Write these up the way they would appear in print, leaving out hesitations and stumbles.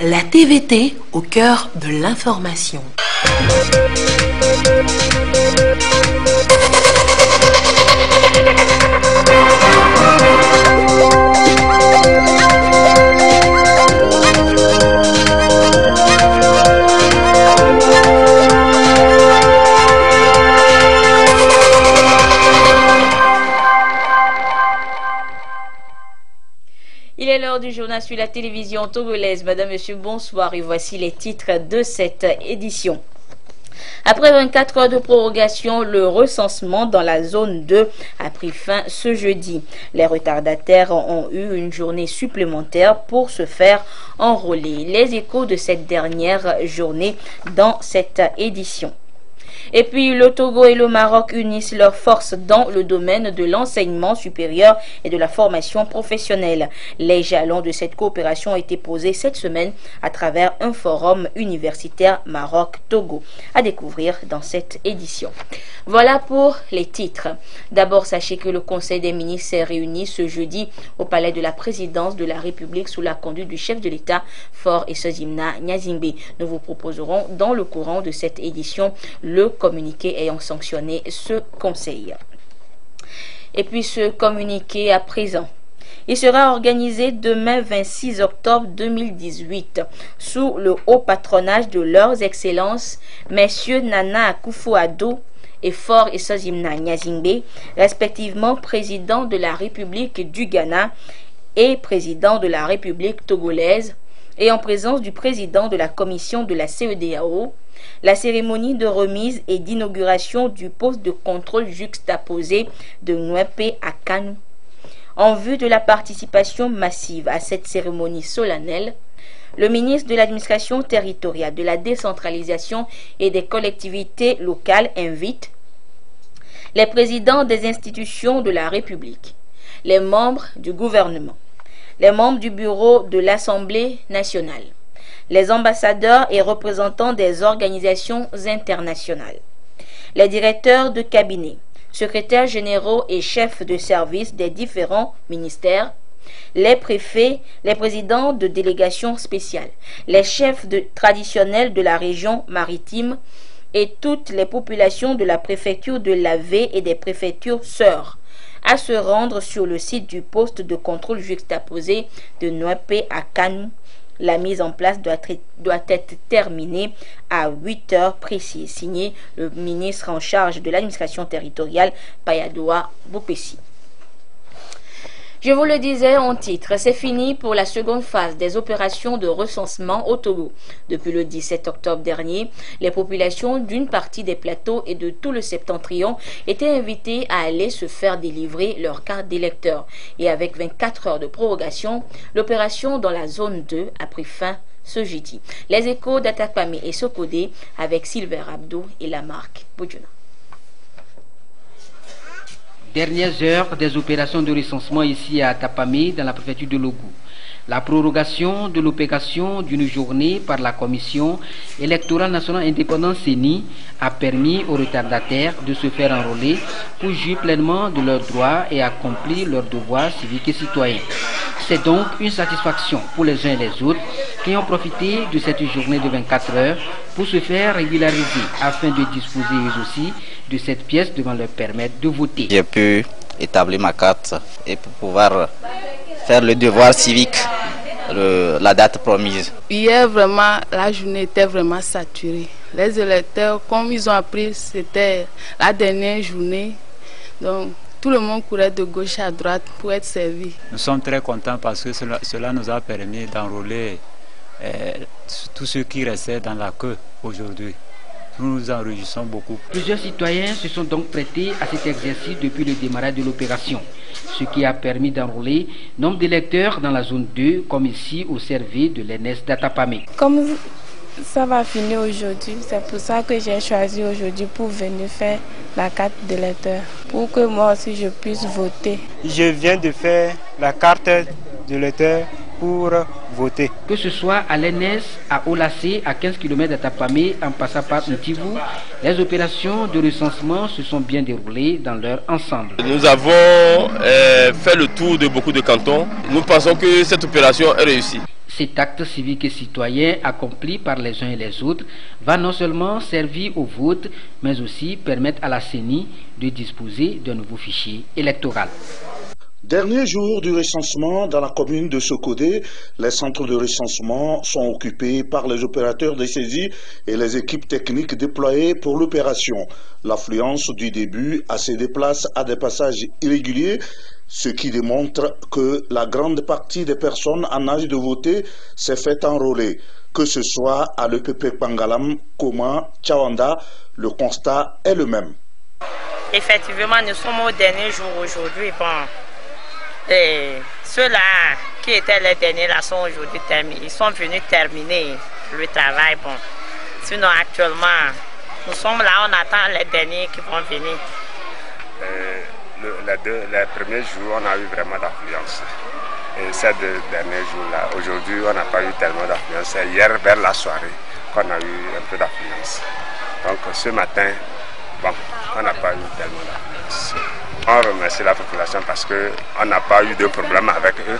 La TVT au cœur de l'information. Il est l'heure du journal sur la télévision togolaise. Madame, Monsieur, bonsoir et voici les titres de cette édition. Après 24 heures de prorogation, le recensement dans la zone 2 a pris fin ce jeudi. Les retardataires ont eu une journée supplémentaire pour se faire enrôler. Les échos de cette dernière journée dans cette édition. Et puis, le Togo et le Maroc unissent leurs forces dans le domaine de l'enseignement supérieur et de la formation professionnelle. Les jalons de cette coopération ont été posés cette semaine à travers un forum universitaire Maroc-Togo. À découvrir dans cette édition. Voilà pour les titres. D'abord, sachez que le Conseil des ministres s'est réuni ce jeudi au palais de la présidence de la République sous la conduite du chef de l'État, Faure Essozimna Gnazingbe. Nous vous proposerons dans le courant de cette édition le communiqué ayant sanctionné ce conseil. Et puis ce communiqué à présent. Il sera organisé demain 26 octobre 2018 sous le haut patronage de leurs excellences messieurs Nana Akufo-Addo et Faure Essozimna Gnazingbe, respectivement président de la République du Ghana et président de la République togolaise, et en présence du président de la commission de la CEDEAO. La cérémonie de remise et d'inauguration du poste de contrôle juxtaposé de Nwepé à Kano. En vue de la participation massive à cette cérémonie solennelle, le ministre de l'Administration territoriale, de la décentralisation et des collectivités locales invite les présidents des institutions de la République, les membres du gouvernement, les membres du bureau de l'Assemblée nationale, les ambassadeurs et représentants des organisations internationales, les directeurs de cabinet, secrétaires généraux et chefs de service des différents ministères, les préfets, les présidents de délégations spéciales, les chefs traditionnels de la région maritime et toutes les populations de la préfecture de l'Avé et des préfectures sœurs à se rendre sur le site du poste de contrôle juxtaposé de Nwepé à Kano. La mise en place doit être terminée à 8 heures précises. Signé le ministre en charge de l'administration territoriale, Payadoa Bopessi. Je vous le disais en titre, c'est fini pour la seconde phase des opérations de recensement au Togo. Depuis le 17 octobre dernier, les populations d'une partie des plateaux et de tout le septentrion étaient invitées à aller se faire délivrer leur carte d'électeur. Et avec 24 heures de prorogation, l'opération dans la zone 2 a pris fin ce jeudi. Les échos d'Atakpamé et Sokodé avec Silver Abdou et la marque Boudjouna. Dernières heures des opérations de recensement ici à Tapamé, dans la préfecture de Logou. La prorogation de l'opération d'une journée par la Commission électorale nationale indépendante CENI a permis aux retardataires de se faire enrôler pour jouir pleinement de leurs droits et accomplir leurs devoirs civiques et citoyens. C'est donc une satisfaction pour les uns et les autres qui ont profité de cette journée de 24 heures pour se faire régulariser afin de disposer eux aussi de cette pièce devant leur permettre de voter. J'ai pu établir ma carte et pour pouvoir faire le devoir civique, la date promise. Hier, vraiment, la journée était vraiment saturée. Les électeurs, comme ils ont appris, c'était la dernière journée. Donc, tout le monde courait de gauche à droite pour être servi. Nous sommes très contents parce que cela nous a permis d'enrôler tous ceux qui restaient dans la queue aujourd'hui. Nous nous en réjouissons beaucoup. Plusieurs citoyens se sont donc prêtés à cet exercice depuis le démarrage de l'opération, ce qui a permis d'enrôler nombre d'électeurs dans la zone 2, comme ici au CRV de l'ENS d'Atapamé. Comme ça va finir aujourd'hui, c'est pour ça que j'ai choisi aujourd'hui pour venir faire la carte d'électeur, pour que moi aussi je puisse voter. Je viens de faire la carte d'électeur pour voter. Que ce soit à l'ENS, à Olacé, à 15 km d'Atapamé, en passant par Ntivou, les opérations de recensement se sont bien déroulées dans leur ensemble. Nous avons fait le tour de beaucoup de cantons. Nous pensons que cette opération est réussie. Cet acte civique et citoyen accompli par les uns et les autres va non seulement servir au vote, mais aussi permettre à la CENI de disposer d'un nouveau fichier électoral. Dernier jour du recensement dans la commune de Sokodé, les centres de recensement sont occupés par les opérateurs de saisie et les équipes techniques déployées pour l'opération. L'affluence du début se déplace à des passages irréguliers, ce qui démontre que la grande partie des personnes en âge de voter s'est fait enrôler. Que ce soit à l'EPP Pangalam, Koma, Tchawanda, le constat est le même. Effectivement, nous sommes au dernier jour aujourd'hui. Et ceux-là qui étaient les derniers là sont aujourd'hui terminés. Ils sont venus terminer le travail. Sinon actuellement, nous sommes là, on attend les derniers qui vont venir. Les premiers jours, on a eu vraiment d'affluence. Et ces deux derniers jours-là, aujourd'hui, on n'a pas eu tellement d'affluence. C'est hier vers la soirée qu'on a eu un peu d'affluence. Donc ce matin, on n'a pas eu tellement d'affluence. On remercie la population parce qu'on n'a pas eu de problème avec eux.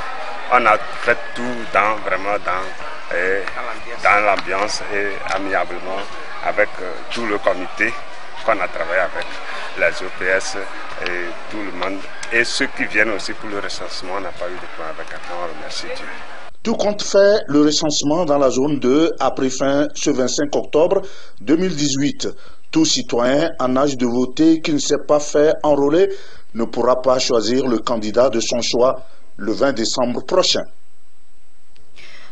On a fait tout vraiment dans l'ambiance et amiablement avec tout le comité qu'on a travaillé avec, les OPS et tout le monde. Et ceux qui viennent aussi pour le recensement, on n'a pas eu de problème avec eux. On remercie Dieu. Tout compte fait, le recensement dans la zone 2 a pris fin ce 25 octobre 2018. Tout citoyen en âge de voter qui ne s'est pas fait enrôler ne pourra pas choisir le candidat de son choix le 20 décembre prochain.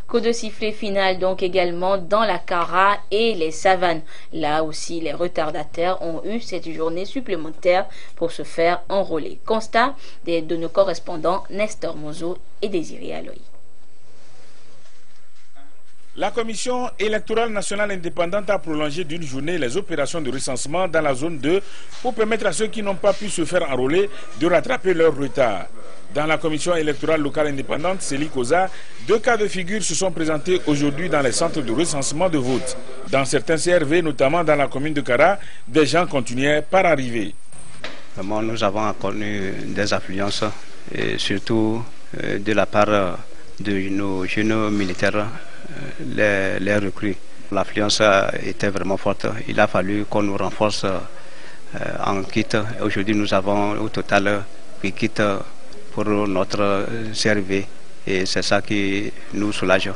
Coup de sifflet final donc également dans la Kara et les savanes. Là aussi, les retardataires ont eu cette journée supplémentaire pour se faire enrôler. Constat de nos correspondants Nestor Mozo et Désiré Aloy. La Commission électorale nationale indépendante a prolongé d'une journée les opérations de recensement dans la zone 2 pour permettre à ceux qui n'ont pas pu se faire enrôler de rattraper leur retard. Dans la Commission électorale locale indépendante, Célie Koza, 2 cas de figure se sont présentés aujourd'hui dans les centres de recensement de vote. Dans certains CRV, notamment dans la commune de Kara, des gens continuaient par arriver. Vraiment, nous avons connu des affluences, et surtout de la part de nos jeunes militaires. Les recrues. L'affluence était vraiment forte. Il a fallu qu'on nous renforce en kit. Aujourd'hui, nous avons au total 8 kits pour notre CRV et c'est ça qui nous soulage.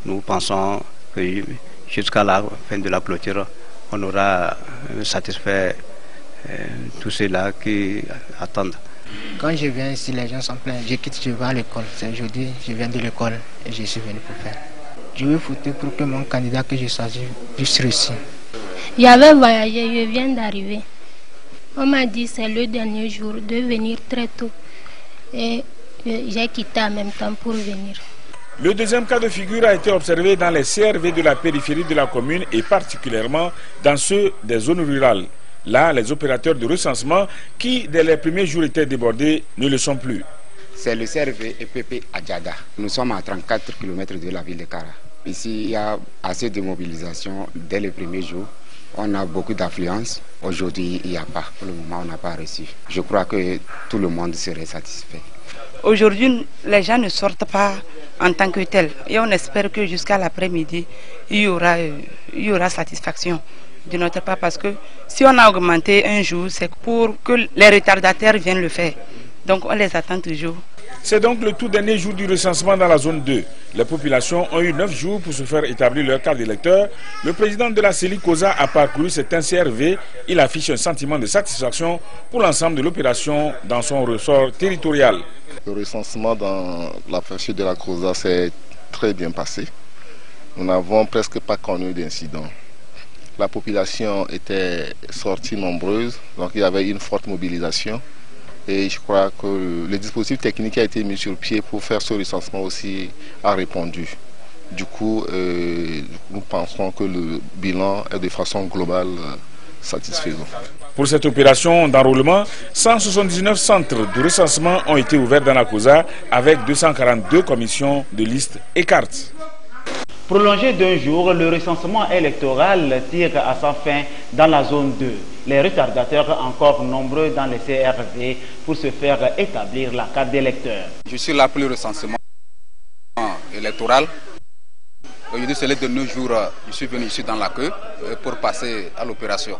Nous pensons que jusqu'à la fin de la clôture, on aura satisfait tous ceux-là qui attendent. Quand je viens ici, les gens sont pleins. Je quitte, je vais à l'école. Aujourd'hui, je viens de l'école et je suis venu pour faire. Je veux voter pour que mon candidat que je choisis puisse réussir. J'avais voyagé, je viens d'arriver. On m'a dit c'est le dernier jour de venir très tôt. Et j'ai quitté en même temps pour venir. Le deuxième cas de figure a été observé dans les CRV de la périphérie de la commune et particulièrement dans ceux des zones rurales. Là, les opérateurs de recensement qui, dès les premiers jours, étaient débordés, ne le sont plus. C'est le CRV EPP Adjada. Nous sommes à 34 km de la ville de Kara. Ici, il y a assez de mobilisation dès les premiers jours. On a beaucoup d'affluence. Aujourd'hui, il n'y a pas. Pour le moment, on n'a pas reçu. Je crois que tout le monde serait satisfait. Aujourd'hui, les gens ne sortent pas en tant que tels. Et on espère que jusqu'à l'après-midi, il y aura satisfaction de notre part. Parce que si on a augmenté un jour, c'est pour que les retardataires viennent le faire. Donc on les attend toujours. C'est donc le tout dernier jour du recensement dans la zone 2. Les populations ont eu 9 jours pour se faire établir leur carte d'électeur. Le président de la Célie Koza a parcouru certains CRV. Il affiche un sentiment de satisfaction pour l'ensemble de l'opération dans son ressort territorial. Le recensement dans la préfecture de la Koza s'est très bien passé. Nous n'avons presque pas connu d'incident. La population était sortie nombreuse, donc il y avait une forte mobilisation. Et je crois que le dispositif technique qui a été mis sur pied pour faire ce recensement aussi a répondu. Du coup, nous pensons que le bilan est de façon globale satisfaisant. Pour cette opération d'enrôlement, 179 centres de recensement ont été ouverts dans la Koza avec 242 commissions de listes et cartes. Prolongé d'un jour, le recensement électoral tire à sa fin dans la zone 2. Les retardateurs encore nombreux dans les CRV pour se faire établir la carte d'électeur. Je suis là pour le recensement électoral Aujourd'hui, c'est le dernier jour, je suis venu ici dans la queue pour passer à l'opération.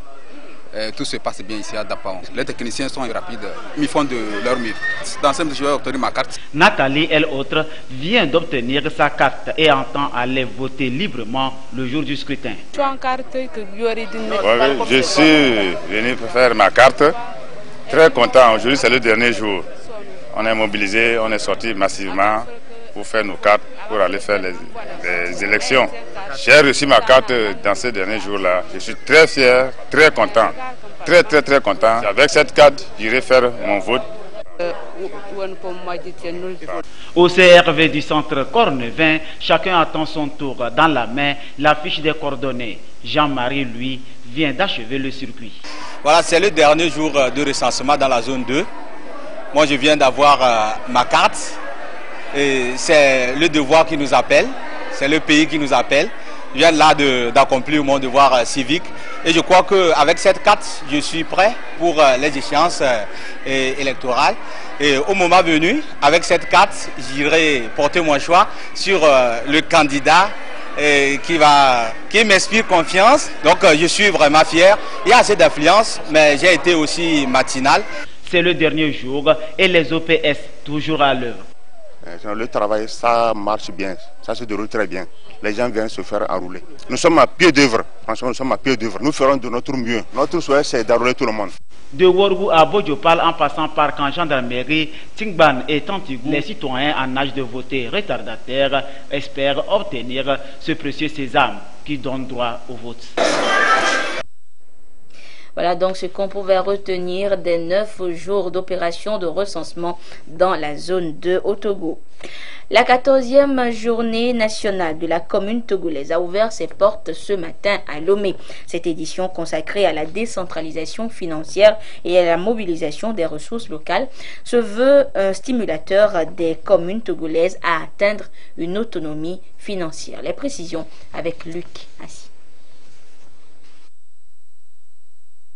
Tout se passe bien ici à Dapaon. Les techniciens sont rapides, ils font de leur mieux. Dans ce moment, je vais obtenir ma carte. Nathalie, elle autre, vient d'obtenir sa carte et entend aller voter librement le jour du scrutin. Je suis en carte que je suis venu pour faire ma carte. Très content. Aujourd'hui, c'est le dernier jour. On est mobilisé, on est sorti massivement pour faire nos cartes, pour aller faire les élections. J'ai reçu ma carte dans ces derniers jours-là. Je suis très fier, très content. Très content. Avec cette carte, j'irai faire mon vote. Au CRV du centre Cornevin, chacun attend son tour. Dans la main, la fiche des coordonnées. Jean-Marie, lui, vient d'achever le circuit. Voilà, c'est le dernier jour de recensement dans la zone 2. Moi, je viens d'avoir ma carte. C'est le devoir qui nous appelle. C'est le pays qui nous appelle. Je viens là d'accomplir mon devoir civique. Et je crois qu'avec cette carte, je suis prêt pour les échéances électorales. Et au moment venu, avec cette carte, j'irai porter mon choix sur le candidat qui m'inspire confiance. Donc je suis vraiment fier. Il y a assez d'influence, mais j'ai été aussi matinal. C'est le dernier jour et les OPS toujours à l'œuvre. Le travail, ça marche bien, ça se déroule très bien. Les gens viennent se faire enrouler. Nous sommes à pied d'œuvre, franchement, nous sommes à pied d'œuvre. Nous ferons de notre mieux. Notre souhait, c'est d'enrouler tout le monde. De Worgou à Bodjopal, en passant par camp gendarmerie, Tingban et Tantigou, les citoyens en âge de voter retardataires espèrent obtenir ce précieux sésame qui donne droit au vote. Voilà donc ce qu'on pouvait retenir des 9 jours d'opération de recensement dans la zone 2 au Togo. La 14e journée nationale de la commune togolaise a ouvert ses portes ce matin à Lomé. Cette édition consacrée à la décentralisation financière et à la mobilisation des ressources locales se veut un stimulateur des communes togolaises à atteindre une autonomie financière. Les précisions avec Luc Assis.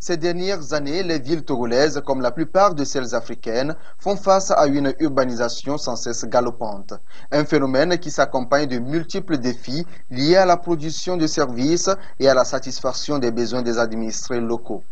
Ces dernières années, les villes togolaises, comme la plupart de celles africaines, font face à une urbanisation sans cesse galopante. Un phénomène qui s'accompagne de multiples défis liés à la production de services et à la satisfaction des besoins des administrés locaux.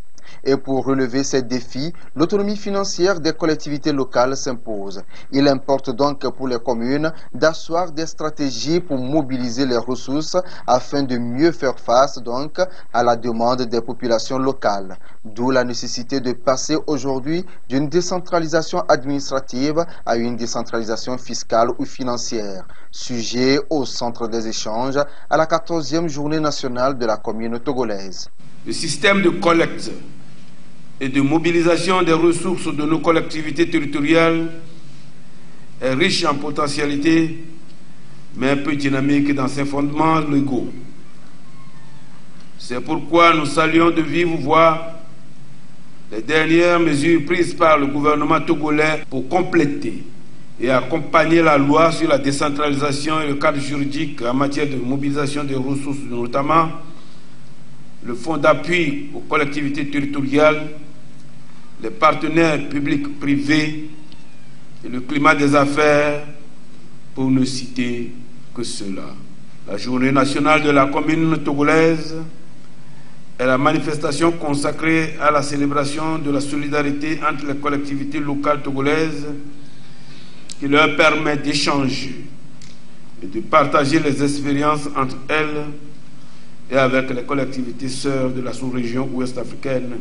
Et pour relever ces défis, l'autonomie financière des collectivités locales s'impose. Il importe donc pour les communes d'asseoir des stratégies pour mobiliser les ressources afin de mieux faire face donc à la demande des populations locales. D'où la nécessité de passer aujourd'hui d'une décentralisation administrative à une décentralisation fiscale ou financière. Sujet au centre des échanges à la 14e journée nationale de la commune togolaise. Le système de collecte et de mobilisation des ressources de nos collectivités territoriales est riche en potentialités, mais un peu dynamique dans ses fondements légaux. C'est pourquoi nous saluons de vive voix les dernières mesures prises par le gouvernement togolais pour compléter et accompagner la loi sur la décentralisation et le cadre juridique en matière de mobilisation des ressources, notamment le fonds d'appui aux collectivités territoriales, les partenaires publics-privés et le climat des affaires, pour ne citer que cela. La journée nationale de la commune togolaise est la manifestation consacrée à la célébration de la solidarité entre les collectivités locales togolaises qui leur permet d'échanger et de partager les expériences entre elles et avec les collectivités sœurs de la sous-région ouest africaine,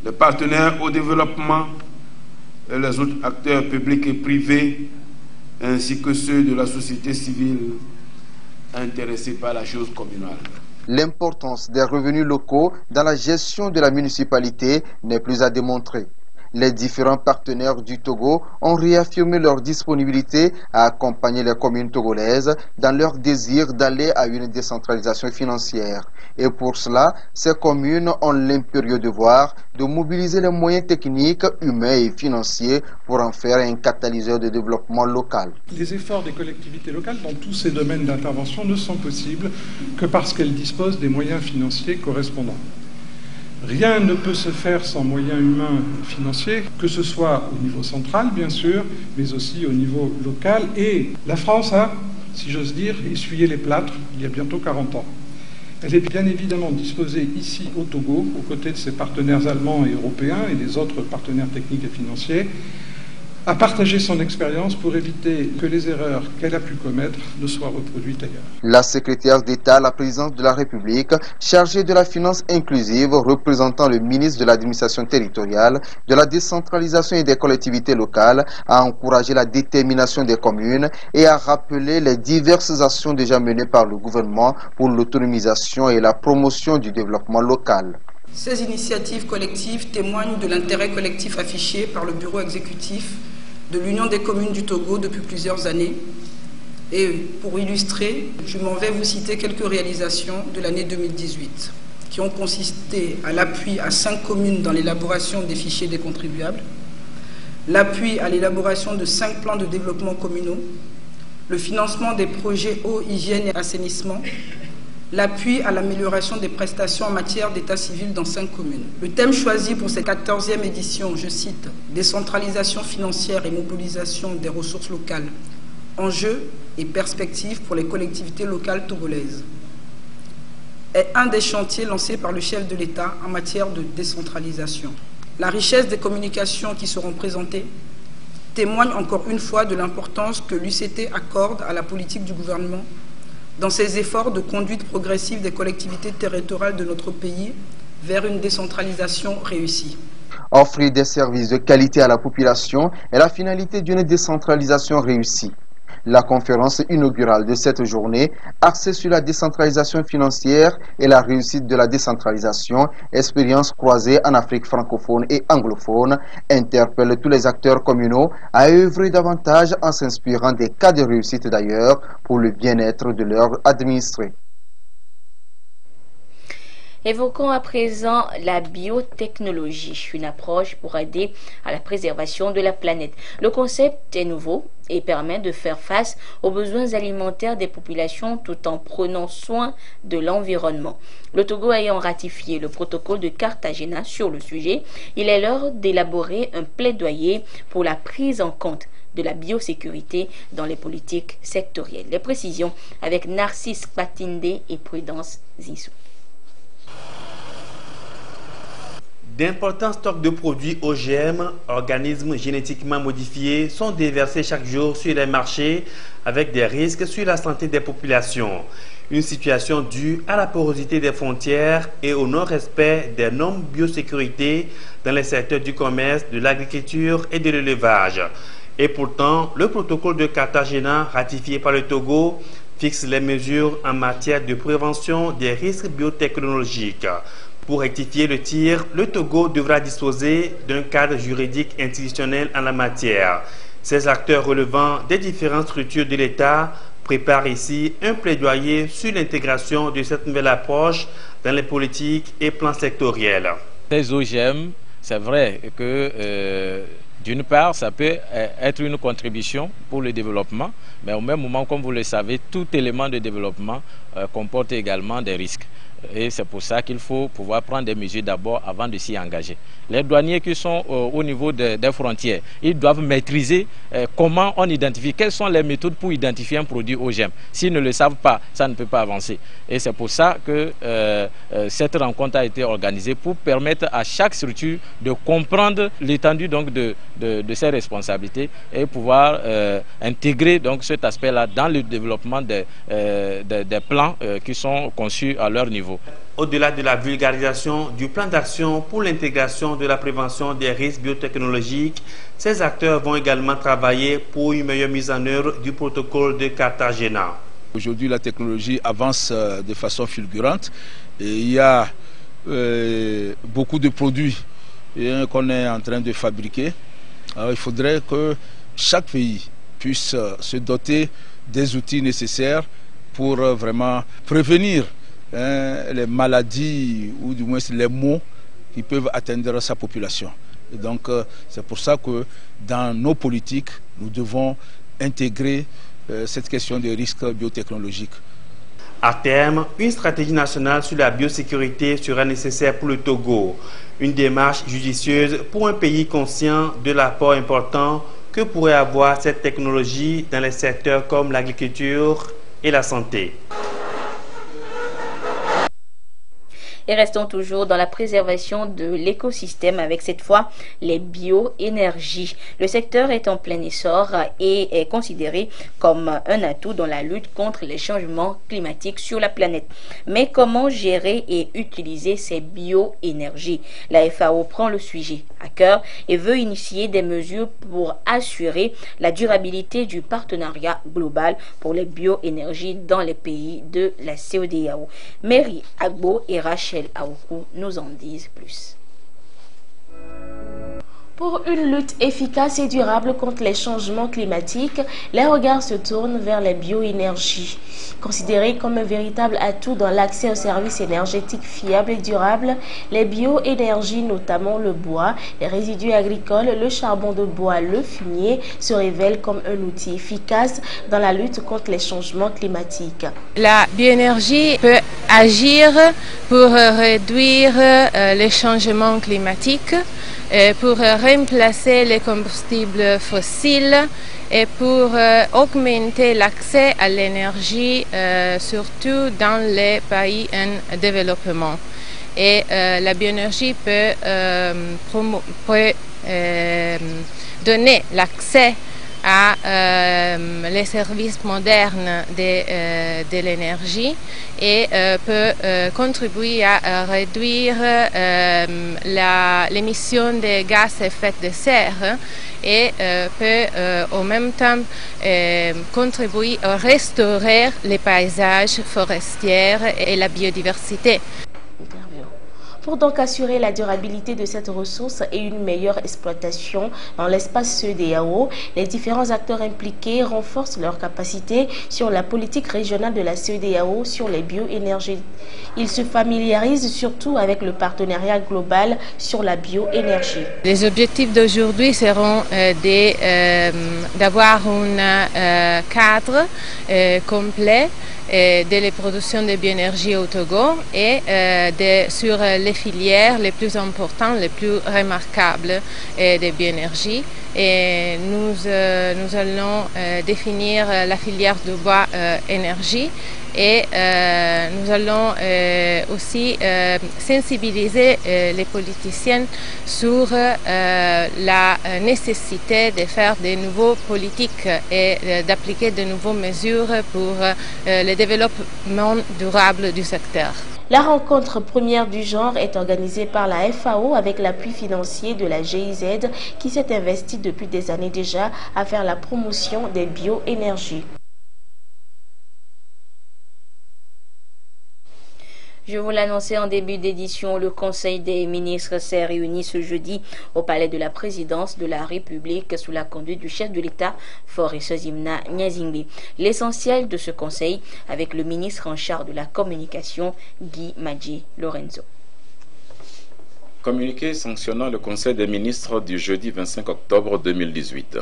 les partenaires au développement et les autres acteurs publics et privés, ainsi que ceux de la société civile intéressés par la chose communale. L'importance des revenus locaux dans la gestion de la municipalité n'est plus à démontrer. Les différents partenaires du Togo ont réaffirmé leur disponibilité à accompagner les communes togolaises dans leur désir d'aller à une décentralisation financière. Et pour cela, ces communes ont l'impérieux devoir de mobiliser les moyens techniques, humains et financiers pour en faire un catalyseur de développement local. Les efforts des collectivités locales dans tous ces domaines d'intervention ne sont possibles que parce qu'elles disposent des moyens financiers correspondants. Rien ne peut se faire sans moyens humains et financiers, que ce soit au niveau central, bien sûr, mais aussi au niveau local. Et la France a si j'ose dire, essuyé les plâtres il y a bientôt 40 ans. Elle est bien évidemment disposée ici au Togo, aux côtés de ses partenaires allemands et européens et des autres partenaires techniques et financiers, à partager son expérience pour éviter que les erreurs qu'elle a pu commettre ne soient reproduites ailleurs. La secrétaire d'État à la présidence de la République, chargée de la finance inclusive, représentant le ministre de l'administration territoriale, de la décentralisation et des collectivités locales, a encouragé la détermination des communes et a rappelé les diverses actions déjà menées par le gouvernement pour l'autonomisation et la promotion du développement local. Ces initiatives collectives témoignent de l'intérêt collectif affiché par le bureau exécutif de l'Union des communes du Togo depuis plusieurs années. Et pour illustrer, je m'en vais vous citer quelques réalisations de l'année 2018 qui ont consisté à l'appui à 5 communes dans l'élaboration des fichiers des contribuables, l'appui à l'élaboration de 5 plans de développement communaux, le financement des projets eau, hygiène et assainissement, l'appui à l'amélioration des prestations en matière d'état civil dans 5 communes. Le thème choisi pour cette 14e édition, je cite, « Décentralisation financière et mobilisation des ressources locales, enjeux et perspectives pour les collectivités locales togolaises », est un des chantiers lancés par le chef de l'État en matière de décentralisation. La richesse des communications qui seront présentées témoigne encore une fois de l'importance que l'UCT accorde à la politique du gouvernement dans ses efforts de conduite progressive des collectivités territoriales de notre pays vers une décentralisation réussie. Offrir des services de qualité à la population est la finalité d'une décentralisation réussie. La conférence inaugurale de cette journée, axée sur la décentralisation financière et la réussite de la décentralisation, expérience croisée en Afrique francophone et anglophone, interpelle tous les acteurs communaux à œuvrer davantage en s'inspirant des cas de réussite d'ailleurs pour le bien-être de leurs administrés. Évoquons à présent la biotechnologie, une approche pour aider à la préservation de la planète. Le concept est nouveau et permet de faire face aux besoins alimentaires des populations tout en prenant soin de l'environnement. Le Togo ayant ratifié le protocole de Cartagena sur le sujet, il est l'heure d'élaborer un plaidoyer pour la prise en compte de la biosécurité dans les politiques sectorielles. Les précisions avec Narcisse Patinde et Prudence Zissou. D'importants stocks de produits OGM, organismes génétiquement modifiés, sont déversés chaque jour sur les marchés avec des risques sur la santé des populations. Une situation due à la porosité des frontières et au non-respect des normes biosécurité dans les secteurs du commerce, de l'agriculture et de l'élevage. Et pourtant, le protocole de Cartagena ratifié par le Togo fixe les mesures en matière de prévention des risques biotechnologiques. Pour rectifier le tir, le Togo devra disposer d'un cadre juridique institutionnel en la matière. Ces acteurs relevant des différentes structures de l'État préparent ici un plaidoyer sur l'intégration de cette nouvelle approche dans les politiques et plans sectoriels. Les OGM, c'est vrai que d'une part, ça peut être une contribution pour le développement, mais au même moment, comme vous le savez, tout élément de développement comporte également des risques. Et c'est pour ça qu'il faut pouvoir prendre des mesures d'abord avant de s'y engager. Les douaniers qui sont au niveau des frontières, ils doivent maîtriser comment on identifie, quelles sont les méthodes pour identifier un produit OGM. S'ils ne le savent pas, ça ne peut pas avancer. Et c'est pour ça que cette rencontre a été organisée pour permettre à chaque structure de comprendre l'étendue donc de ses responsabilités et pouvoir intégrer donc cet aspect-là dans le développement des plans qui sont conçus à leur niveau. Au-delà de la vulgarisation du plan d'action pour l'intégration de la prévention des risques biotechnologiques, ces acteurs vont également travailler pour une meilleure mise en œuvre du protocole de Cartagena. Aujourd'hui, la technologie avance de façon fulgurante et il y a beaucoup de produits qu'on est en train de fabriquer. Alors, il faudrait que chaque pays puisse se doter des outils nécessaires pour vraiment prévenir les maladies ou du moins les maux qui peuvent atteindre sa population. Et donc c'est pour ça que dans nos politiques, nous devons intégrer cette question des risques biotechnologiques. À terme, une stratégie nationale sur la biosécurité sera nécessaire pour le Togo. Une démarche judicieuse pour un pays conscient de l'apport important que pourrait avoir cette technologie dans les secteurs comme l'agriculture et la santé. Et restons toujours dans la préservation de l'écosystème avec cette fois les bioénergies. Le secteur est en plein essor et est considéré comme un atout dans la lutte contre les changements climatiques sur la planète. Mais comment gérer et utiliser ces bioénergies? La FAO prend le sujet à cœur et veut initier des mesures pour assurer la durabilité du partenariat global pour les bioénergies dans les pays de la CEDEAO. Mary Agbo et Rachel Aoukou nous en disent plus. Pour une lutte efficace et durable contre les changements climatiques, les regards se tournent vers les bioénergies. Considérées comme un véritable atout dans l'accès aux services énergétiques fiables et durables, les bioénergies, notamment le bois, les résidus agricoles, le charbon de bois, le fumier, se révèlent comme un outil efficace dans la lutte contre les changements climatiques. La bioénergie peut agir pour réduire les changements climatiques, pour remplacer les combustibles fossiles et pour augmenter l'accès à l'énergie, surtout dans les pays en développement. Et la bioénergie peut donner l'accès à les services modernes de l'énergie et peut contribuer à réduire l'émission de gaz à effet de serre et peut en même temps contribuer à restaurer les paysages forestiers et la biodiversité. Pour donc assurer la durabilité de cette ressource et une meilleure exploitation dans l'espace CEDEAO, les différents acteurs impliqués renforcent leurs capacités sur la politique régionale de la CEDEAO sur les bioénergies. Ils se familiarisent surtout avec le partenariat global sur la bioénergie. Les objectifs d'aujourd'hui seront d'avoir un cadre complet de la production de bioénergie au Togo et sur les filières les plus importantes, les plus remarquables de bioénergie. Et nous allons définir la filière de bois énergie et nous allons aussi sensibiliser les politiciens sur la nécessité de faire de nouvelles politiques et d'appliquer de nouvelles mesures pour le développement durable du secteur. La rencontre première du genre est organisée par la FAO avec l'appui financier de la GIZ qui s'est investie depuis des années déjà à faire la promotion des bioénergies. Je vous l'annonçais en début d'édition, le Conseil des ministres s'est réuni ce jeudi au palais de la présidence de la République sous la conduite du chef de l'État, Faure Sozimna Nyazingbe. L'essentiel de ce conseil avec le ministre en charge de la communication, Guy Madji Lorenzo. Communiqué sanctionnant le Conseil des ministres du jeudi 25 octobre 2018.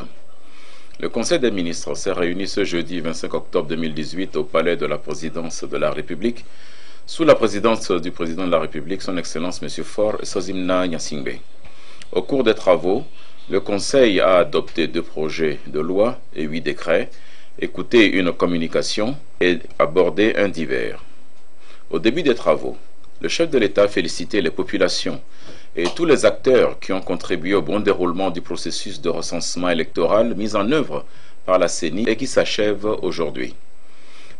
Le Conseil des ministres s'est réuni ce jeudi 25 octobre 2018 au palais de la présidence de la République sous la présidence du président de la République, son Excellence M. Faure Sozimna Nyazingbe. Au cours des travaux, le Conseil a adopté 2 projets de loi et 8 décrets, écouté une communication et abordé un divers. Au début des travaux, le chef de l'État a félicité les populations et tous les acteurs qui ont contribué au bon déroulement du processus de recensement électoral mis en œuvre par la CENI et qui s'achève aujourd'hui.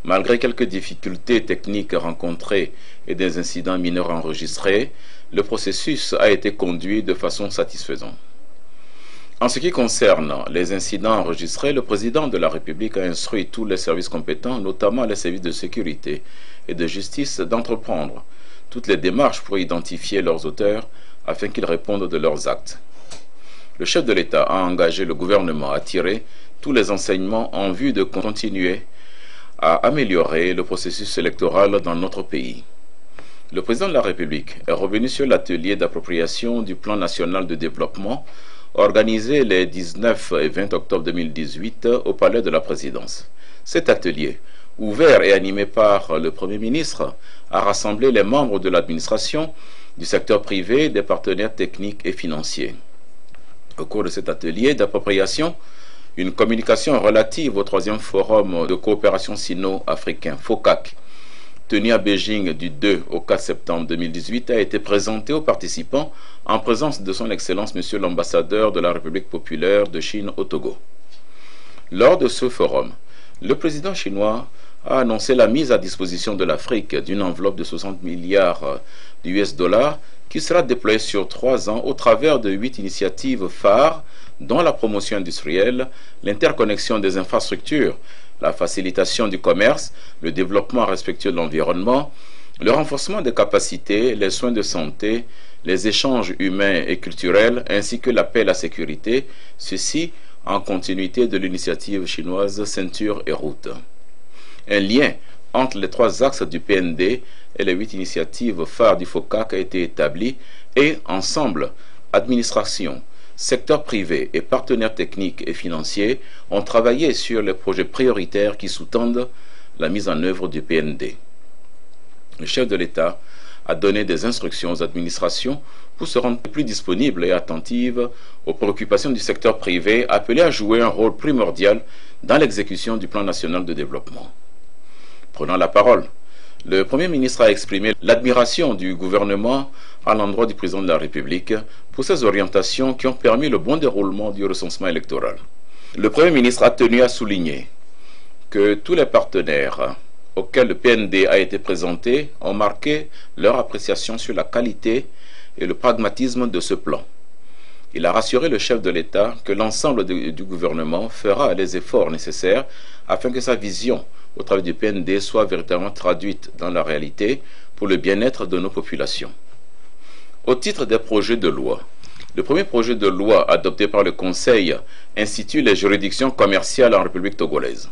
Malgré quelques difficultés techniques rencontrées et des incidents mineurs enregistrés, le processus a été conduit de façon satisfaisante. En ce qui concerne les incidents enregistrés, le président de la République a instruit tous les services compétents, notamment les services de sécurité et de justice, d'entreprendre toutes les démarches pour identifier leurs auteurs afin qu'ils répondent de leurs actes. Le chef de l'État a engagé le gouvernement à tirer tous les enseignements en vue de continuer à améliorer le processus électoral dans notre pays. Le président de la République est revenu sur l'atelier d'appropriation du plan national de développement organisé les 19 et 20 octobre 2018 au palais de la présidence. Cet atelier, ouvert et animé par le Premier ministre, a rassemblé les membres de l'administration, du secteur privé, des partenaires techniques et financiers. Au cours de cet atelier d'appropriation, Une communication relative au 3e forum de coopération sino-africain, FOCAC, tenu à Beijing du 2 au 4 septembre 2018, a été présentée aux participants en présence de son Excellence Monsieur l'ambassadeur de la République populaire de Chine au Togo. Lors de ce forum, le président chinois a annoncé la mise à disposition de l'Afrique d'une enveloppe de 60 milliards d'US dollars qui sera déployée sur 3 ans au travers de 8 initiatives phares dont la promotion industrielle, l'interconnexion des infrastructures, la facilitation du commerce, le développement respectueux de l'environnement, le renforcement des capacités, les soins de santé, les échanges humains et culturels, ainsi que la paix et la sécurité, ceci en continuité de l'initiative chinoise Ceinture et Route. Un lien entre les 3 axes du PND et les 8 initiatives phares du FOCAC a été établi et, ensemble, administration, secteur privé et partenaires techniques et financiers ont travaillé sur les projets prioritaires qui sous-tendent la mise en œuvre du PND. Le chef de l'État a donné des instructions aux administrations pour se rendre plus disponibles et attentives aux préoccupations du secteur privé appelé à jouer un rôle primordial dans l'exécution du plan national de développement. Prenant la parole, le Premier ministre a exprimé l'admiration du gouvernement à l'endroit du président de la République pour ses orientations qui ont permis le bon déroulement du recensement électoral. Le Premier ministre a tenu à souligner que tous les partenaires auxquels le PND a été présenté ont marqué leur appréciation sur la qualité et le pragmatisme de ce plan. Il a rassuré le chef de l'État que l'ensemble du gouvernement fera les efforts nécessaires afin que sa vision au travers du PND soit véritablement traduite dans la réalité pour le bien-être de nos populations. Au titre des projets de loi, le premier projet de loi adopté par le Conseil institue les juridictions commerciales en République togolaise.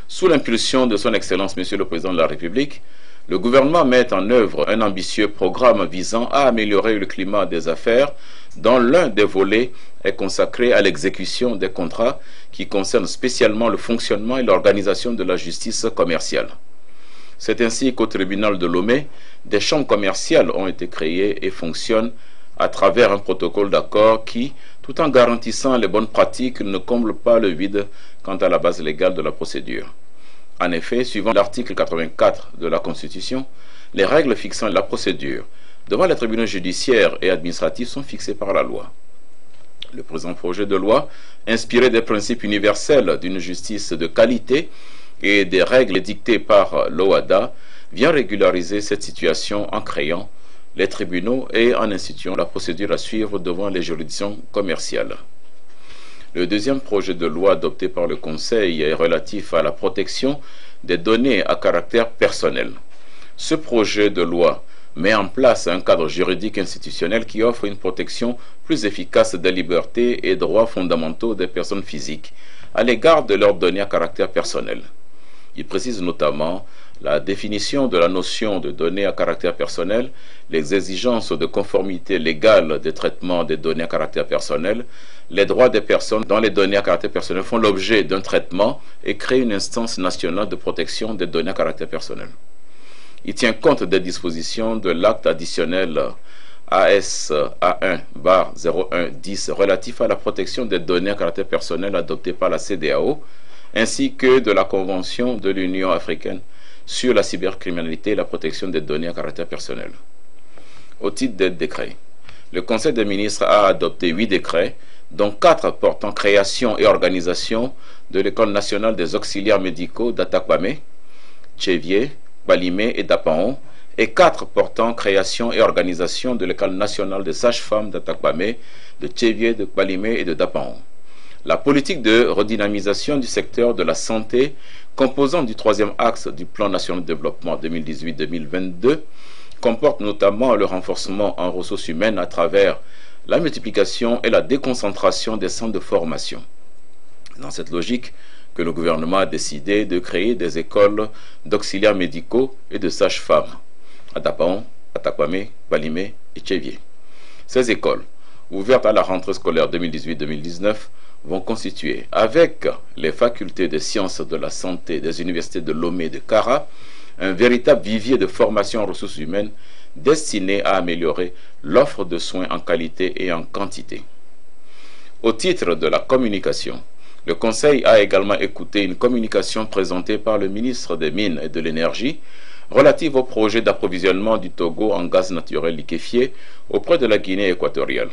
Sous l'impulsion de son Excellence Monsieur le Président de la République, le gouvernement met en œuvre un ambitieux programme visant à améliorer le climat des affaires dont l'un des volets est consacré à l'exécution des contrats qui concernent spécialement le fonctionnement et l'organisation de la justice commerciale. C'est ainsi qu'au tribunal de Lomé, des chambres commerciales ont été créées et fonctionnent à travers un protocole d'accord qui, tout en garantissant les bonnes pratiques, ne comble pas le vide quant à la base légale de la procédure. En effet, suivant l'article 84 de la Constitution, les règles fixant la procédure devant les tribunaux judiciaires et administratifs sont fixées par la loi. Le présent projet de loi, inspiré des principes universels d'une justice de qualité et des règles dictées par l'OHADA, vient régulariser cette situation en créant les tribunaux et en instituant la procédure à suivre devant les juridictions commerciales. Le deuxième projet de loi adopté par le Conseil est relatif à la protection des données à caractère personnel. Ce projet de loi met en place un cadre juridique institutionnel qui offre une protection plus efficace des libertés et droits fondamentaux des personnes physiques à l'égard de leurs données à caractère personnel. Il précise notamment la définition de la notion de données à caractère personnel, les exigences de conformité légale des traitements des données à caractère personnel, les droits des personnes dont les données à caractère personnel font l'objet d'un traitement et crée une instance nationale de protection des données à caractère personnel. Il tient compte des dispositions de l'acte additionnel AS-A1-01-10 relatif à la protection des données à caractère personnel adopté par la CEDEAO, ainsi que de la Convention de l'Union africaine sur la cybercriminalité et la protection des données à caractère personnel. Au titre des décrets, le Conseil des ministres a adopté 8 décrets, dont 4 portant création et organisation de l'École nationale des auxiliaires médicaux d'Atakwame, Tchévié, Balimé et d'Apaon, et 4 portant création et organisation de l'École nationale des sages-femmes d'Atakwame, de Tchévié, de Balimé et de Dapaon. La politique de redynamisation du secteur de la santé, composante du 3e axe du plan national de développement 2018-2022, comporte notamment le renforcement en ressources humaines à travers la multiplication et la déconcentration des centres de formation. Dans cette logique que le gouvernement a décidé de créer des écoles d'auxiliaires médicaux et de sages-femmes à Dapaon, Atakwame, Balimé et Tchévié. Ces écoles, ouvertes à la rentrée scolaire 2018-2019, vont constituer, avec les facultés de sciences de la santé des universités de Lomé et de Kara, un véritable vivier de formation en ressources humaines destiné à améliorer l'offre de soins en qualité et en quantité. Au titre de la communication, Le Conseil a également écouté une communication présentée par le ministre des Mines et de l'Énergie relative au projet d'approvisionnement du Togo en gaz naturel liquéfié auprès de la Guinée équatoriale.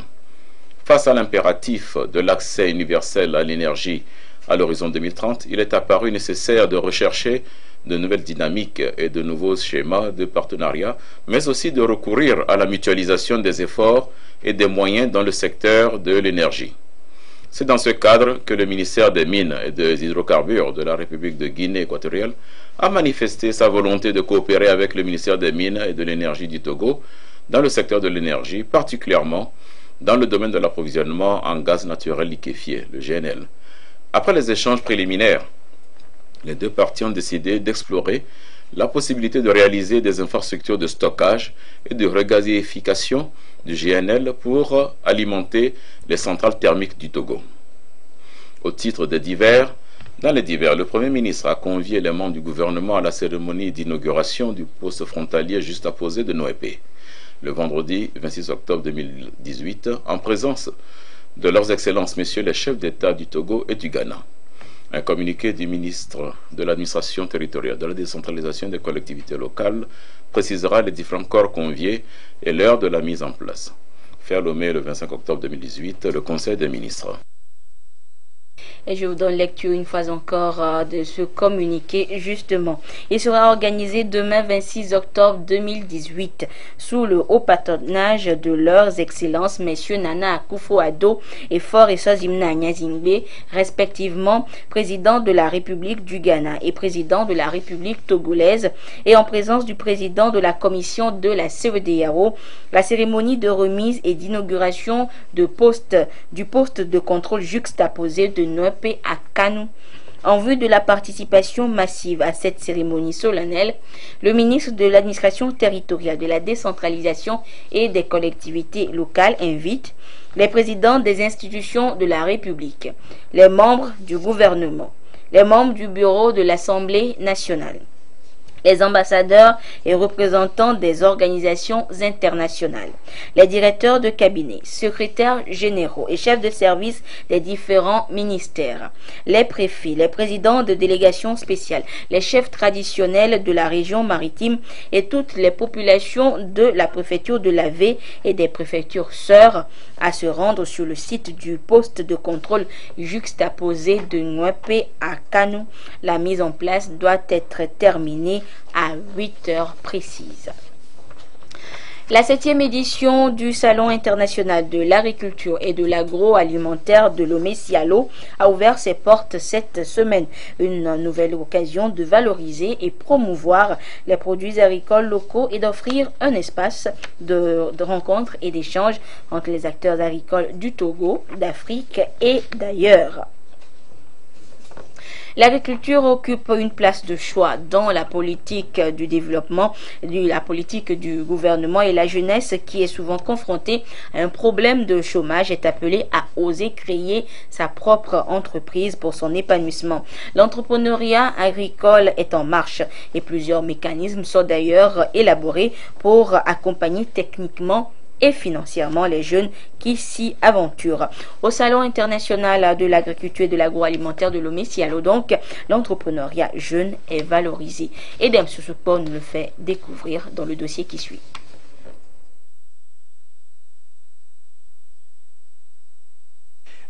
Face à l'impératif de l'accès universel à l'énergie à l'horizon 2030, il est apparu nécessaire de rechercher de nouvelles dynamiques et de nouveaux schémas de partenariat, mais aussi de recourir à la mutualisation des efforts et des moyens dans le secteur de l'énergie. C'est dans ce cadre que le ministère des Mines et des Hydrocarbures de la République de Guinée équatoriale a manifesté sa volonté de coopérer avec le ministère des Mines et de l'Énergie du Togo dans le secteur de l'énergie, particulièrement dans le domaine de l'approvisionnement en gaz naturel liquéfié, le GNL. Après les échanges préliminaires, les deux parties ont décidé d'explorer la possibilité de réaliser des infrastructures de stockage et de regazéification du GNL pour alimenter les centrales thermiques du Togo. Au titre des divers, dans les divers, le Premier ministre a convié les membres du gouvernement à la cérémonie d'inauguration du poste frontalier juste apposé de Noépé, le vendredi 26 octobre 2018, en présence de leurs excellences, messieurs les chefs d'État du Togo et du Ghana. Un communiqué du ministre de l'administration territoriale, de la décentralisation des collectivités locales précisera les différents corps conviés et l'heure de la mise en place. Fait à Lomé le 25 octobre 2018, le Conseil des ministres. Et je vous donne lecture une fois encore de ce communiqué justement. Il sera organisé demain 26 octobre 2018 sous le haut patronage de leurs excellences messieurs Nana Akufo-Addo et Faure Eswazimna Nyazingbe, respectivement président de la République du Ghana et président de la République togolaise, et en présence du président de la commission de la CEDEAO. La cérémonie de remise et d'inauguration du poste de contrôle juxtaposé de Noépé à Kano. En vue de la participation massive à cette cérémonie solennelle, le ministre de l'administration territoriale, de la décentralisation et des collectivités locales invite les présidents des institutions de la République, les membres du gouvernement, les membres du bureau de l'Assemblée nationale, les ambassadeurs et représentants des organisations internationales, les directeurs de cabinet, secrétaires généraux et chefs de service des différents ministères, les préfets, les présidents de délégations spéciales, les chefs traditionnels de la région maritime et toutes les populations de la préfecture de la Baie et des préfectures sœurs à se rendre sur le site du poste de contrôle juxtaposé de Noépé à Kano. La mise en place doit être terminée à 8 heures précises. La 7e édition du Salon international de l'agriculture et de l'agroalimentaire de Lomé-Sialo a ouvert ses portes cette semaine. Une nouvelle occasion de valoriser et promouvoir les produits agricoles locaux et d'offrir un espace de rencontre et d'échange entre les acteurs agricoles du Togo, d'Afrique et d'ailleurs. L'agriculture occupe une place de choix dans la politique du développement, la politique du gouvernement, et la jeunesse, qui est souvent confrontée à un problème de chômage, est appelée à oser créer sa propre entreprise pour son épanouissement. L'entrepreneuriat agricole est en marche et plusieurs mécanismes sont d'ailleurs élaborés pour accompagner techniquement et financièrement les jeunes qui s'y aventurent. Au Salon international de l'agriculture et de l'agroalimentaire de Lomé-Sialo, donc, l'entrepreneuriat jeune est valorisé. Et Dame Sousoupo nous le fait découvrir dans le dossier qui suit.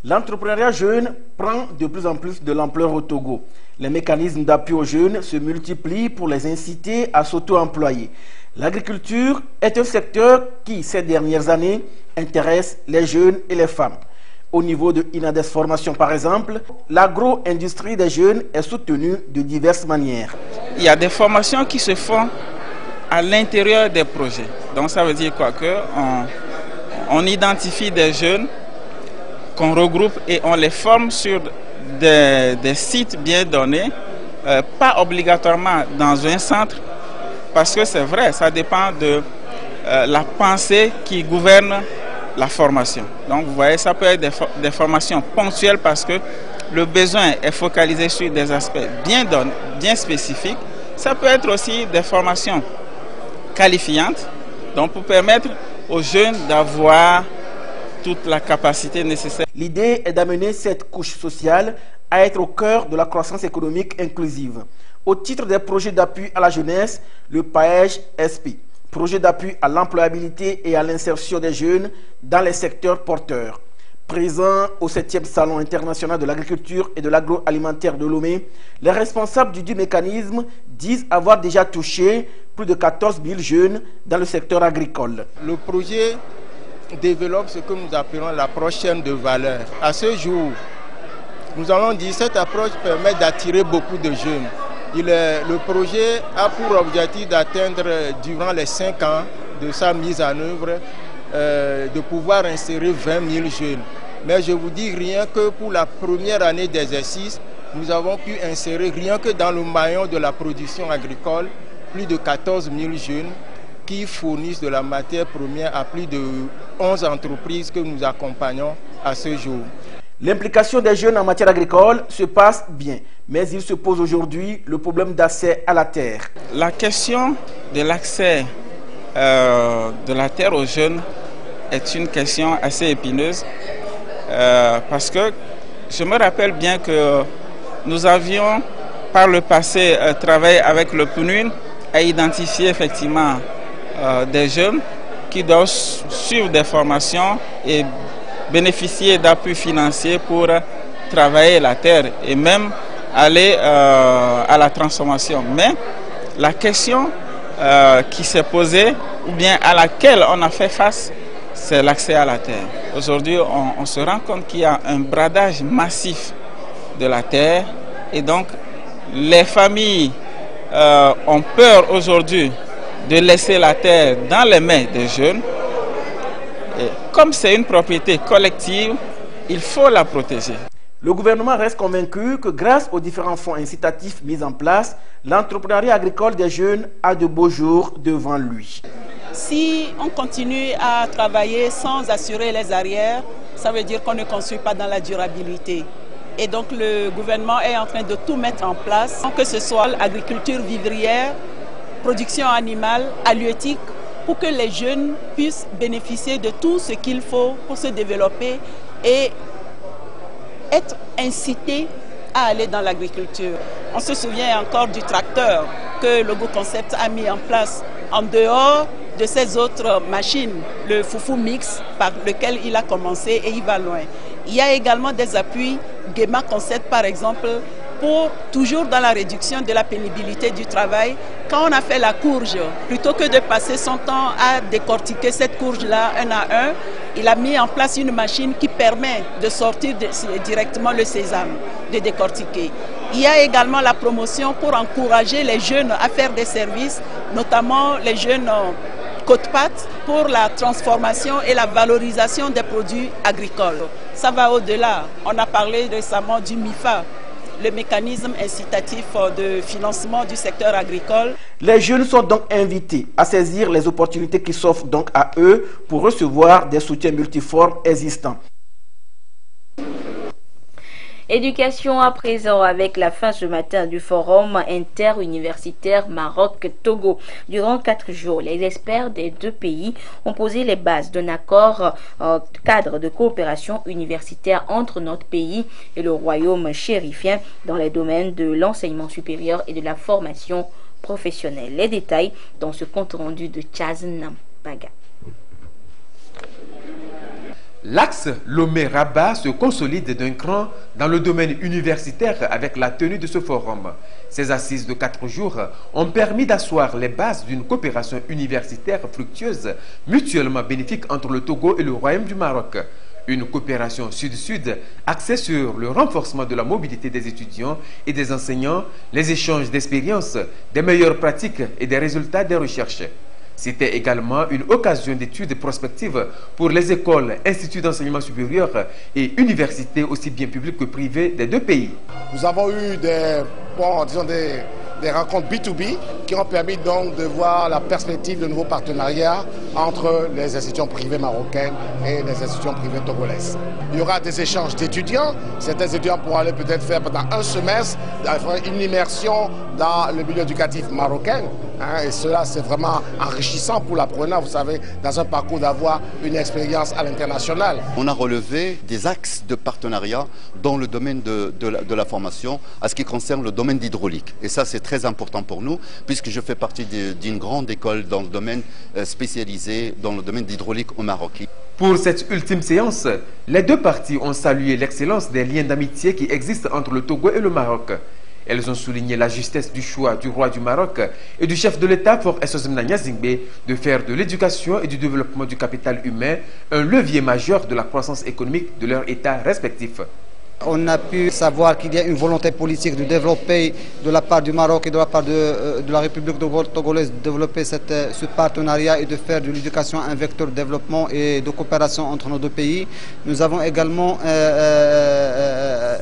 L'entrepreneuriat jeune prend de plus en plus de l'ampleur au Togo. Les mécanismes d'appui aux jeunes se multiplient pour les inciter à s'auto-employer. L'agriculture est un secteur qui, ces dernières années, intéresse les jeunes et les femmes. Au niveau de Inades Formation, par exemple, l'agro-industrie des jeunes est soutenue de diverses manières. Il y a des formations qui se font à l'intérieur des projets. Donc ça veut dire quoi? On identifie des jeunes qu'on regroupe et on les forme sur des sites bien donnés, pas obligatoirement dans un centre, parce que c'est vrai, ça dépend de la pensée qui gouverne la formation. Donc vous voyez, ça peut être des formations ponctuelles parce que le besoin est focalisé sur des aspects bien spécifiques. Ça peut être aussi des formations qualifiantes, donc pour permettre aux jeunes d'avoir toute la capacité nécessaire. L'idée est d'amener cette couche sociale à être au cœur de la croissance économique inclusive. Au titre des projets d'appui à la jeunesse, le PAEJ-SP, projet d'appui à l'employabilité et à l'insertion des jeunes dans les secteurs porteurs. Présent au 7e Salon international de l'agriculture et de l'agroalimentaire de Lomé, les responsables du mécanisme disent avoir déjà touché plus de 14 000 jeunes dans le secteur agricole. Le projet développe ce que nous appelons l'approche chaîne de valeur. À ce jour, nous allons dire que cette approche permet d'attirer beaucoup de jeunes. Le projet a pour objectif d'atteindre durant les 5 ans de sa mise en œuvre de pouvoir insérer 20 000 jeunes. Mais je vous dis rien que pour la première année d'exercice, nous avons pu insérer rien que dans le maillon de la production agricole plus de 14 000 jeunes qui fournissent de la matière première à plus de 11 entreprises que nous accompagnons à ce jour. L'implication des jeunes en matière agricole se passe bien, mais il se pose aujourd'hui le problème d'accès à la terre. La question de l'accès de la terre aux jeunes est une question assez épineuse parce que je me rappelle bien que nous avions par le passé travaillé avec le PNUD à identifier effectivement des jeunes qui doivent suivre des formations et bénéficier d'appuis financiers pour travailler la terre et même aller à la transformation. Mais la question qui s'est posée ou bien à laquelle on a fait face, c'est l'accès à la terre. Aujourd'hui, on se rend compte qu'il y a un bradage massif de la terre et donc les familles ont peur aujourd'hui de laisser la terre dans les mains des jeunes. Et comme c'est une propriété collective, il faut la protéger. Le gouvernement reste convaincu que grâce aux différents fonds incitatifs mis en place, l'entrepreneuriat agricole des jeunes a de beaux jours devant lui. Si on continue à travailler sans assurer les arrières, ça veut dire qu'on ne construit pas dans la durabilité. Et donc le gouvernement est en train de tout mettre en place, que ce soit l'agriculture vivrière, production animale, halieutique, pour que les jeunes puissent bénéficier de tout ce qu'il faut pour se développer et être incités à aller dans l'agriculture. On se souvient encore du tracteur que Logo Concept a mis en place en dehors de ces autres machines, le foufou mix par lequel il a commencé et il va loin. Il y a également des appuis, Gema Concept par exemple, pour toujours dans la réduction de la pénibilité du travail. Quand on a fait la courge, plutôt que de passer son temps à décortiquer cette courge-là un à un, il a mis en place une machine qui permet de sortir directement le sésame, de décortiquer. Il y a également la promotion pour encourager les jeunes à faire des services, notamment les jeunes côte-pâte pour la transformation et la valorisation des produits agricoles. Ça va au-delà. On a parlé récemment du MIFA, le mécanisme incitatif de financement du secteur agricole. Les jeunes sont donc invités à saisir les opportunités qui s'offrent donc à eux pour recevoir des soutiens multiformes existants. Éducation à présent avec la fin ce matin du forum interuniversitaire Maroc-Togo. Durant 4 jours, les experts des 2 pays ont posé les bases d'un accord cadre de coopération universitaire entre notre pays et le royaume chérifien dans les domaines de l'enseignement supérieur et de la formation professionnelle. Les détails dans ce compte rendu de Chaz Nampaga. L'axe Lomé-Rabat se consolide d'un cran dans le domaine universitaire avec la tenue de ce forum. Ces assises de 4 jours ont permis d'asseoir les bases d'une coopération universitaire fructueuse, mutuellement bénéfique entre le Togo et le Royaume du Maroc. Une coopération sud-sud axée sur le renforcement de la mobilité des étudiants et des enseignants, les échanges d'expériences, des meilleures pratiques et des résultats des recherches. C'était également une occasion d'études prospectives pour les écoles, instituts d'enseignement supérieur et universités aussi bien publiques que privées des 2 pays. Nous avons eu des rencontres B2B qui ont permis donc de voir la perspective de nouveaux partenariats entre les institutions privées marocaines et les institutions privées togolaises. Il y aura des échanges d'étudiants. Certains étudiants pourront aller peut-être faire pendant un semestre une immersion dans le milieu éducatif marocain. hein, et cela c'est vraiment enrichissant pour l'apprenant, vous savez, dans un parcours d'avoir une expérience à l'international. On a relevé des axes de partenariat dans le domaine de la formation, à ce qui concerne le domaine d'hydraulique. Et ça c'est très important pour nous, puisque je fais partie d'une grande école dans le domaine spécialisé dans le domaine d'hydraulique au Maroc. Pour cette ultime séance, les deux parties ont salué l'excellence des liens d'amitié qui existent entre le Togo et le Maroc. Elles ont souligné la justesse du choix du roi du Maroc et du chef de l'État, Faure Essozimna Gnazingbe, de faire de l'éducation et du développement du capital humain un levier majeur de la croissance économique de leur État respectif. On a pu savoir qu'il y a une volonté politique de développer de la part du Maroc et de la part de la République togolaise de développer ce partenariat et de faire de l'éducation un vecteur de développement et de coopération entre nos deux pays. Nous avons également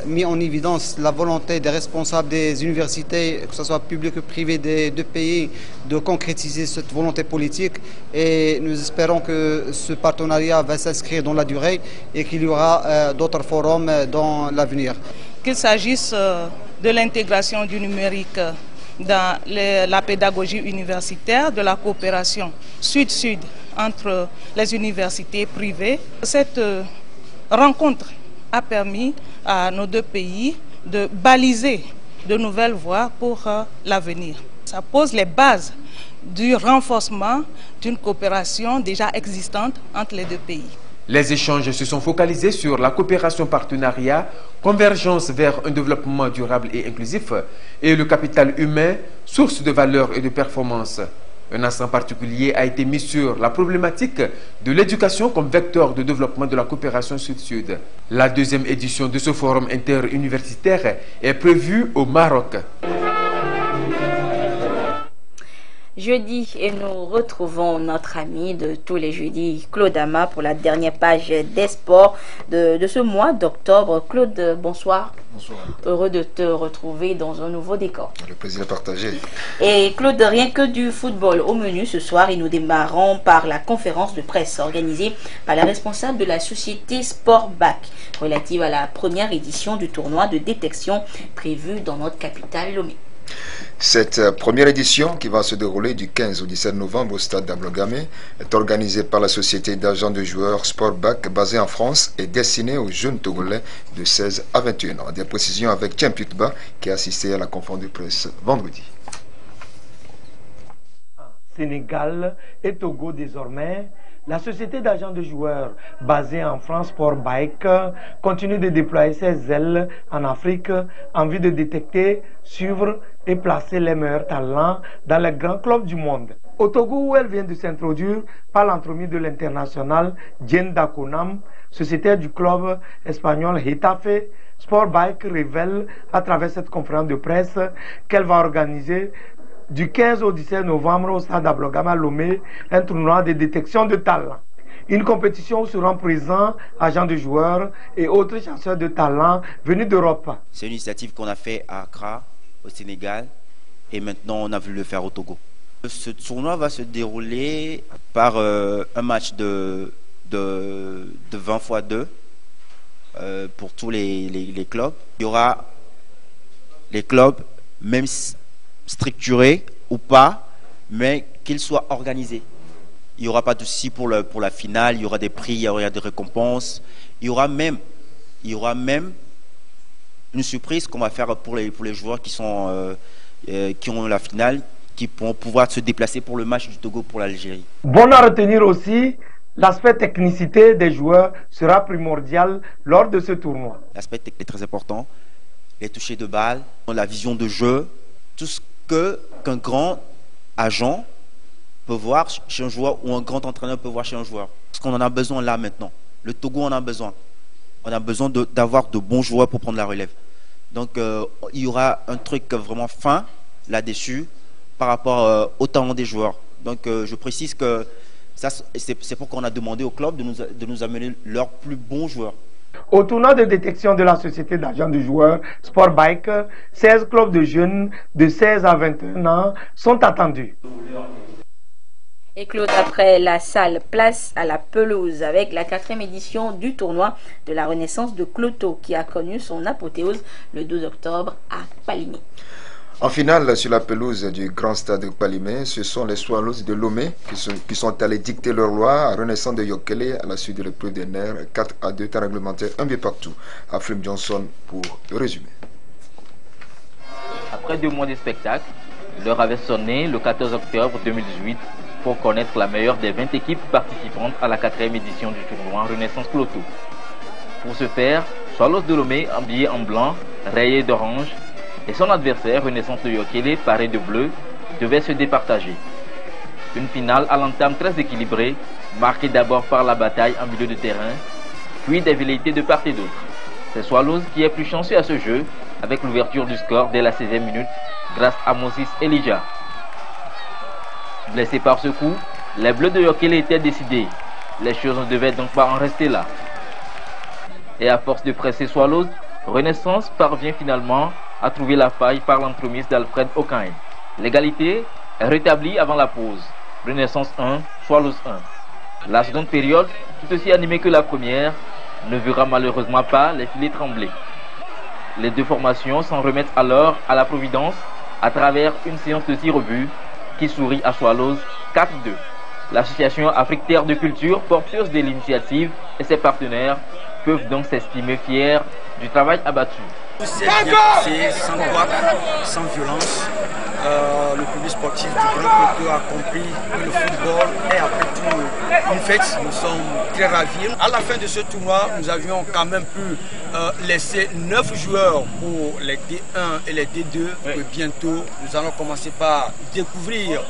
mis en évidence la volonté des responsables des universités, que ce soit publiques ou privées des deux pays, de concrétiser cette volonté politique et nous espérons que ce partenariat va s'inscrire dans la durée et qu'il y aura d'autres forums dans l'avenir. Qu'il s'agisse de l'intégration du numérique dans la pédagogie universitaire, de la coopération sud-sud entre les universités privées. Cette rencontre a permis à nos deux pays de baliser de nouvelles voies pour l'avenir. Ça pose les bases du renforcement d'une coopération déjà existante entre les deux pays. Les échanges se sont focalisés sur la coopération partenariat, convergence vers un développement durable et inclusif et le capital humain, source de valeur et de performance. Un accent particulier a été mis sur la problématique de l'éducation comme vecteur de développement de la coopération sud-sud. La deuxième édition de ce forum interuniversitaire est prévue au Maroc. Jeudi, et nous retrouvons notre ami de tous les jeudis, Claude Ama, pour la dernière page des sports de ce mois d'octobre. Claude, bonsoir. Bonsoir. Heureux de te retrouver dans un nouveau décor. Le plaisir est partagé. Et Claude, rien que du football au menu ce soir, et nous démarrons par la conférence de presse organisée par la responsable de la société Sportback relative à la première édition du tournoi de détection prévu dans notre capitale Lomé. Cette première édition, qui va se dérouler du 15 au 17 novembre au stade d'Ablogame, est organisée par la société d'agents de joueurs Sportback basée en France et destinée aux jeunes Togolais de 16 à 21 ans. Des précisions avec Tiens Putba qui a assisté à la conférence de presse vendredi. Sénégal et Togo désormais, la société d'agents de joueurs basée en France Sportback continue de déployer ses ailes en Afrique en vue de détecter, suivre et placer les meilleurs talents dans les grands clubs du monde. Au Togo, où elle vient de s'introduire par l'entremise de l'international Dieng Dakonam, sociétaire du club espagnol Getafe, Sportback révèle à travers cette conférence de presse qu'elle va organiser du 15 au 17 novembre au stade d'Ablogame à Lomé, un tournoi de détection de talent. Une compétition où seront présents agents de joueurs et autres chasseurs de talent venus d'Europe. C'est une initiative qu'on a fait à Accra, au Sénégal, et maintenant on a voulu le faire au Togo. Ce tournoi va se dérouler par un match de 20 x 2 pour tous les clubs. Il y aura les clubs, même structurés ou pas, mais qu'ils soient organisés. Il n'y aura pas de souci pour la finale, il y aura des prix, il y aura des récompenses. Il y aura même une surprise qu'on va faire pour les joueurs qui ont la finale, qui pourront pouvoir se déplacer pour le match du Togo pour l'Algérie. Bon à retenir aussi, l'aspect technicité des joueurs sera primordial lors de ce tournoi. L'aspect technique est très important, les touchés de balle, la vision de jeu, tout ce qu'un grand agent peut voir chez un joueur ou un grand entraîneur peut voir chez un joueur. Parce qu'on en a besoin là maintenant. Le Togo en a besoin. On a besoin d'avoir de bons joueurs pour prendre la relève. Donc il y aura un truc vraiment fin là-dessus par rapport au talent des joueurs. Donc je précise que c'est pourquoi on a demandé au club de nous amener leurs plus bons joueurs. Au tournoi de détection de la société d'agents de joueurs Sportback, 16 clubs de jeunes de 16 à 21 ans sont attendus. Et Claude, après la salle, place à la pelouse avec la 4e édition du tournoi de la Renaissance de Cloto qui a connu son apothéose le 12 octobre à Paligny. En finale, sur la pelouse du grand stade de Palimé, ce sont les Swallows de Lomé qui sont allés dicter leur loi à Renaissance de Yokele à la suite de l'épreuve des nerfs 4-2 temps réglementaire, un but partout. Aflim Johnson pour le résumé. Après 2 mois de spectacle, l'heure avait sonné le 14 octobre 2018 pour connaître la meilleure des 20 équipes participantes à la 4e édition du tournoi Renaissance Cloto. Pour ce faire, Swallows de Lomé, habillé en blanc, rayé d'orange, et son adversaire, Renaissance de Yokele, paré de bleu, devait se départager. Une finale à l'entame très équilibrée, marquée d'abord par la bataille en milieu de terrain, puis des velléités de part et d'autre. C'est Swallows qui est plus chanceux à ce jeu, avec l'ouverture du score dès la 16e minute, grâce à Moses Elijah. Blessés par ce coup, les Bleus de Yokele étaient décidés. Les choses ne devaient donc pas en rester là. Et à force de presser Swallows, Renaissance parvient finalement à trouver la faille par l'entremise d'Alfred Okain. L'égalité est rétablie avant la pause. Renaissance 1, Swallows 1. La seconde période, tout aussi animée que la première, ne verra malheureusement pas les filets trembler. Les deux formations s'en remettent alors à la providence à travers une séance de tir au but qui sourit à Swallows 4-2. L'association Afrique Terre de Culture, porteuse de l'initiative, et ses partenaires peuvent donc s'estimer fiers du travail abattu. Tout s'est bien passé, sans couac, sans violence. Le public sportif du Grand Cloto a compris que le football est après tout une fête. Nous sommes très ravis. À la fin de ce tournoi, nous avions quand même pu laisser 9 joueurs pour les D1 et les D2. Et bientôt, nous allons commencer par découvrir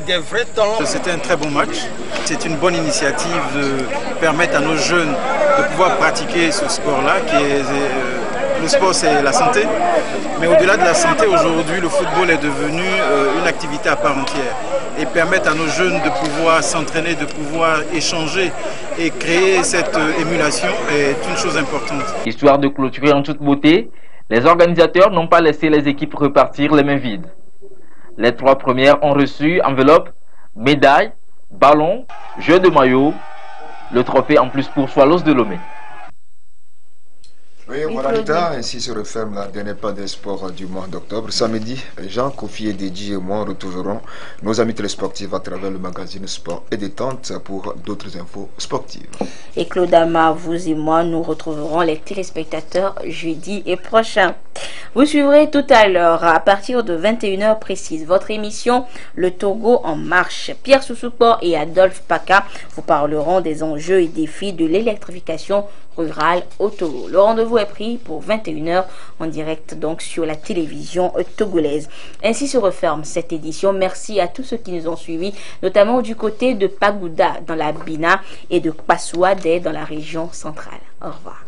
des vrais talents. C'était un très bon match. C'est une bonne initiative de permettre à nos jeunes de pouvoir pratiquer ce sport-là qui est... Le sport, c'est la santé, mais au-delà de la santé, aujourd'hui, le football est devenu une activité à part entière. Et permettre à nos jeunes de pouvoir s'entraîner, de pouvoir échanger et créer cette émulation est une chose importante. Histoire de clôturer en toute beauté, les organisateurs n'ont pas laissé les équipes repartir les mains vides. Les 3 premières ont reçu enveloppe, médaille, ballon, jeu de maillot, le trophée en plus pour Swallows de Lomé. Oui, voilà, Rita, ainsi se referme la dernière page des sports du mois d'octobre. Samedi, Jean, Kofi et Dédi et moi retrouverons nos amis télésportifs à travers le magazine Sport et Détente pour d'autres infos sportives. Et Claude Ama, vous et moi, nous retrouverons les téléspectateurs jeudi et prochain. Vous suivrez tout à l'heure, à partir de 21h précise, votre émission Le Togo en marche. Pierre Soussoupo et Adolphe Paka vous parleront des enjeux et défis de l'électrification rurale au Togo. Le rendez-vous est pris pour 21h en direct donc sur la télévision togolaise. Ainsi se referme cette édition. Merci à tous ceux qui nous ont suivis, notamment du côté de Pagouda dans la Bina et de Pasouadé dans la région centrale. Au revoir.